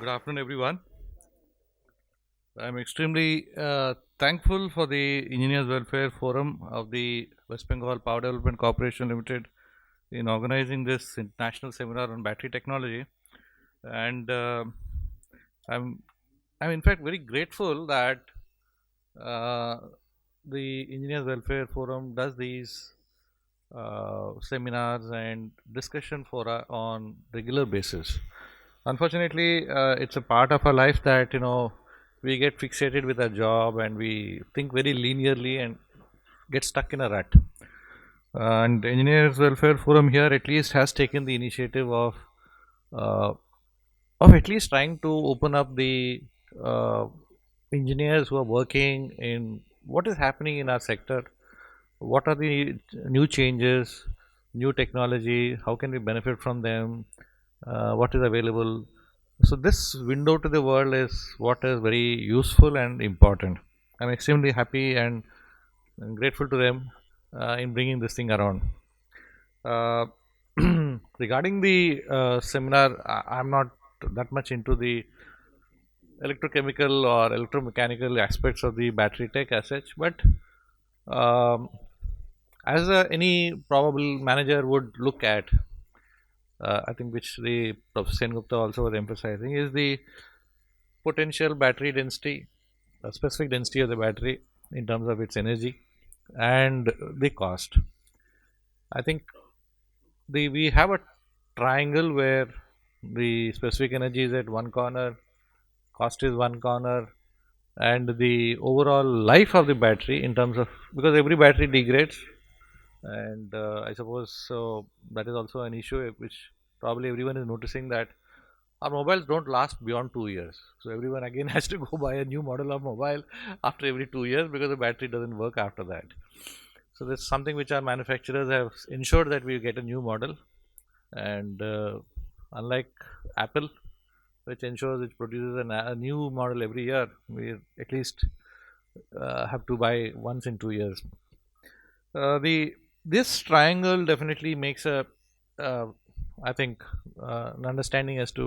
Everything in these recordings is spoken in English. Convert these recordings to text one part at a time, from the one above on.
Good afternoon, everyone. I'm extremely thankful for the Engineers Welfare Forum of the West Bengal Power Development Corporation Limited in organizing this international seminar on battery technology. And I'm, I'm in fact very grateful that uh, the Engineers Welfare Forum does these seminars and discussion for on regular basis. Unfortunately, it's a part of our life that we get fixated with our job and we think very linearly and get stuck in a rut. And Engineers Welfare Forum here at least has taken the initiative uh, of at least trying to open up the uh, engineers who are working in what is happening in our sector, what are the new changes, new technology, how can we benefit from them, what is available. So this window to the world is what is very useful and important. I'm extremely happy and grateful to them in bringing this thing around. uh, Regarding the seminar, I'm not that much into the electrochemical or electromechanical aspects of the battery tech as such, but um, as any probable manager would look at, I think which the Professor Sen Gupta also was emphasizing, is the potential battery density, specific density of the battery in terms of its energy and the cost. I think we have a triangle where the specific energy is at one corner, cost is one corner, and the overall life of the battery in terms of, because every battery degrades, and I suppose so that is also an issue which probably everyone is noticing, that our mobiles don't last beyond 2 years. So everyone again has to go buy a new model of mobile after every 2 years because the battery doesn't work after that. So that's something which our manufacturers have ensured that we get a new model, and unlike Apple, which ensures it produces a new model every year, we at least have to buy once in 2 years. The This triangle definitely makes a, uh, I think, an understanding as to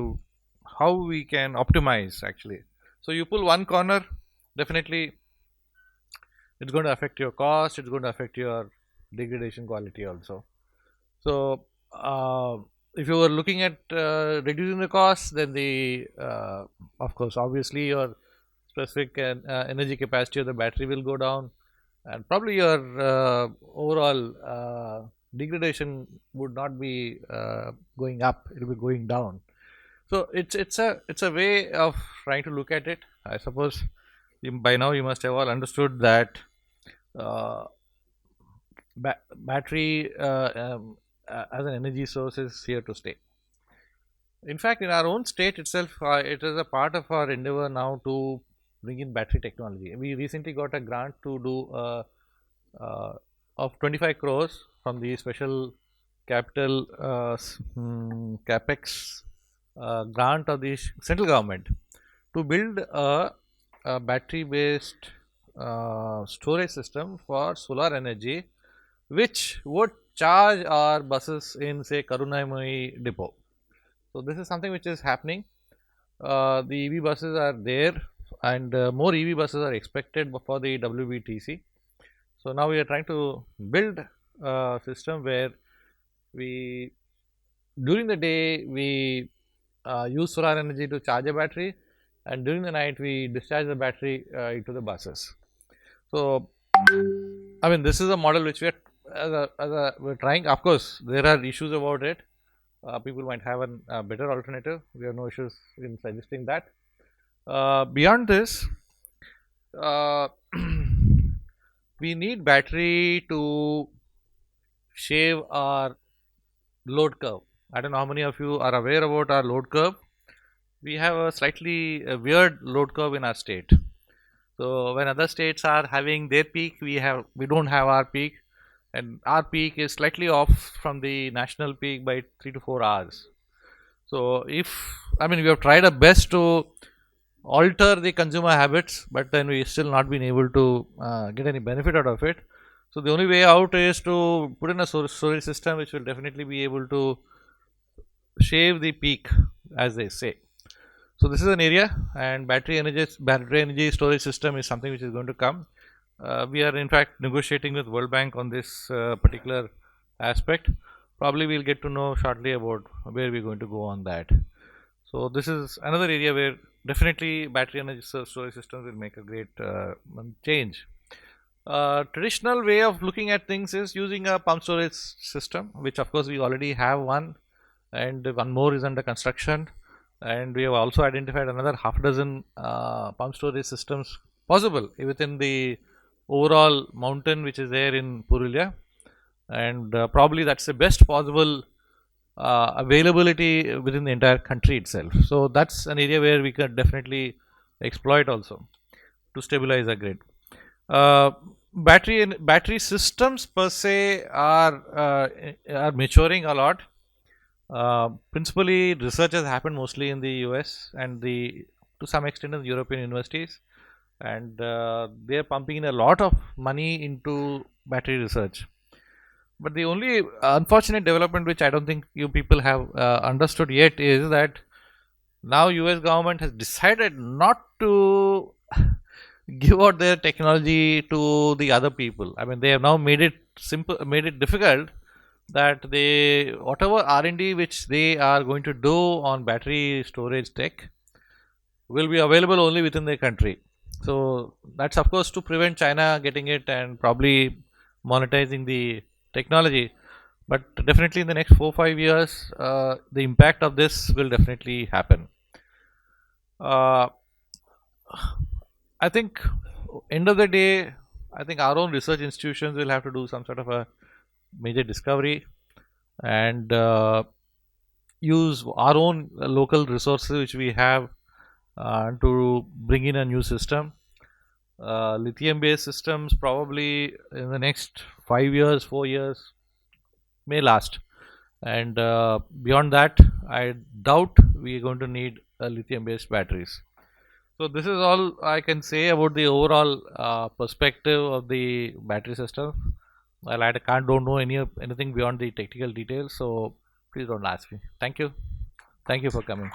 how we can optimize actually. So you pull one corner, definitely it's going to affect your cost. It's going to affect your degradation quality also. So if you were looking at reducing the cost, then the of course, obviously your specific energy capacity of the battery will go down, and probably your overall degradation would not be going up; it will be going down. So it's a way of trying to look at it. I suppose by now you must have all understood that uh, battery as an energy source is here to stay. In fact, in our own state itself, it is a part of our endeavor now to bring in battery technology. We recently got a grant to do uh, of 25 crores from the special capital capex grant of the central government to build a battery based storage system for solar energy, which would charge our buses in, say, Karunamai depot. So this is something which is happening. The EV buses are there, and more EV buses are expected for the WBTC. So now we are trying to build a system where we, during the day, we use solar energy to charge a battery, and during the night we discharge the battery into the buses. So I mean, this is a model which we are we're trying. Of course, there are issues about it. People might have a better alternative. We have no issues in suggesting that. Beyond this, uh, we need battery to shave our load curve. I don't know how many of you are aware about our load curve. We have a slightly weird load curve in our state. So when other states are having their peak, we don't have our peak, and our peak is slightly off from the national peak by 3 to 4 hours. So if, I mean, we have tried our best to alter the consumer habits, but then we still not been able to get any benefit out of it. So the only way out is to put in a storage system which will definitely be able to shave the peak, as they say. So this is an area, and battery energy storage system is something which is going to come. We are in fact negotiating with World Bank on this particular aspect. Probably we'll get to know shortly about where we're going to go on that. So this is another area where definitely battery energy storage systems will make a great change. Traditional way of looking at things is using a pump storage system, which of course we already have one, and one more is under construction, and we have also identified another half dozen pump storage systems possible within the overall mountain which is there in Purulia, and probably that's the best possible availability within the entire country itself. So that's an area where we can definitely exploit also to stabilize the grid. Uh, battery systems per se are maturing a lot. Principally, research has happened mostly in the US and the to some extent in the European universities, and they are pumping in a lot of money into battery research. But the only unfortunate development which I don't think you people have understood yet is that now US government has decided not to give out their technology to the other people. I mean, they have now made it simple, made it difficult that they whatever R&D which they are going to do on battery storage tech will be available only within their country. So that's of course to prevent China getting it and probably monetizing the technology. But definitely in the next 4 5 years, the impact of this will definitely happen. Uh, I think end of the day, I think our own research institutions will have to do some sort of a major discovery and use our own local resources which we have to bring in a new system. Lithium based systems probably in the next 5 years, 4 years may last, and beyond that, I doubt we are going to need lithium based batteries. So this is all I can say about the overall perspective of the battery system. Well, I can't don't know anything beyond the technical details, so please don't ask me. Thank you for coming.